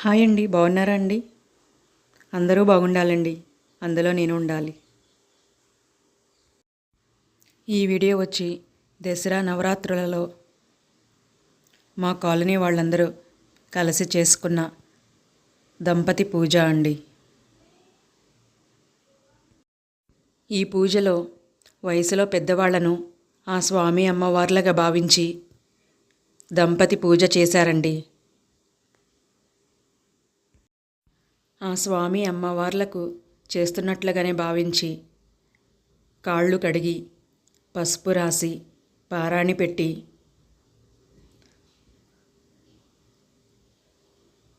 Hi అండి, బాగున్నారా అండి? అందరూ బాగుండాలండి. అందులో నేను ఉండాలి. ఈ వీడియో వచ్చి దసరా నవరాత్రులలో మా కాలనీ వాళ్ళందరూ కలిసి చేసుకున్న దంపతి పూజ అండి. ఈ పూజలో వయసులో పెద్దవాళ్లను ఆ స్వామి అమ్మవార్లుగా భావించి దంపతి పూజ చేశారండి. ఆ స్వామి అమ్మవార్లకు చేస్తున్నట్లుగానే భావించి కాళ్ళు కడిగి పసుపు రాసి పారాణి పెట్టి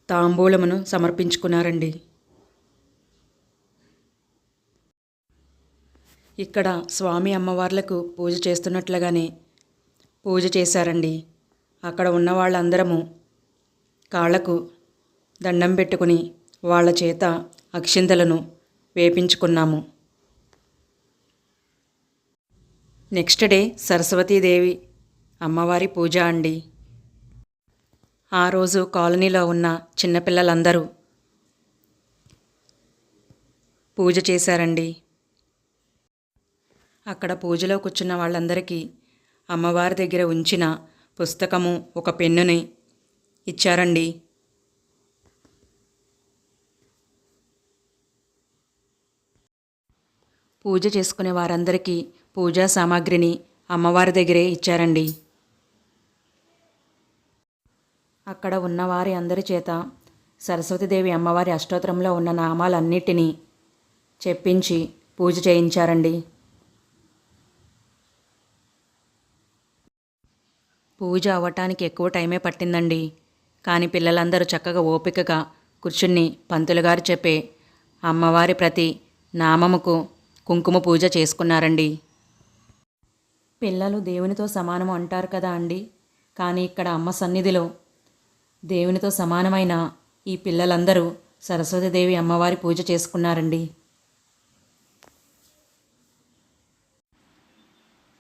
తాంబూలమును సమర్పించుకున్నారండి. ఇక్కడ స్వామి అమ్మవార్లకు పూజ చేస్తున్నట్లుగానే పూజ చేశారండి. అక్కడ ఉన్న వాళ్ళందరము కాళ్ళకు దండం పెట్టుకుని వాళ్ళ చేత అక్షింతలను వేపించుకున్నాము. నెక్స్ట్ డే సరస్వతీదేవి అమ్మవారి పూజ అండి. ఆ రోజు కాలనీలో ఉన్న చిన్నపిల్లలందరూ పూజ చేశారండి. అక్కడ పూజలో కూర్చున్న వాళ్ళందరికీ అమ్మవారి దగ్గర ఉంచిన పుస్తకము, ఒక పెన్నుని ఇచ్చారండి. పూజ చేసుకునే వారందరికీ పూజా సామాగ్రిని అమ్మవారి దగ్గరే ఇచ్చారండి. అక్కడ ఉన్నవారి అందరి చేత సరస్వతీదేవి అమ్మవారి అష్టోత్తరంలో ఉన్న నామాలన్నిటినీ చెప్పించి పూజ చేయించారండి. పూజ అవ్వటానికి ఎక్కువ టైమే పట్టిందండి. కానీ పిల్లలందరూ చక్కగా ఓపికగా కూర్చుని పంతులుగారు చెప్పే అమ్మవారి ప్రతి నామముకు కుంకుమ పూజ చేసుకున్నారండి. పిల్లలు దేవునితో సమానము అంటారు కదా అండి. కానీ ఇక్కడ అమ్మ సన్నిధిలో దేవునితో సమానమైన ఈ పిల్లలందరూ సరస్వతీదేవి అమ్మవారి పూజ చేసుకున్నారండి.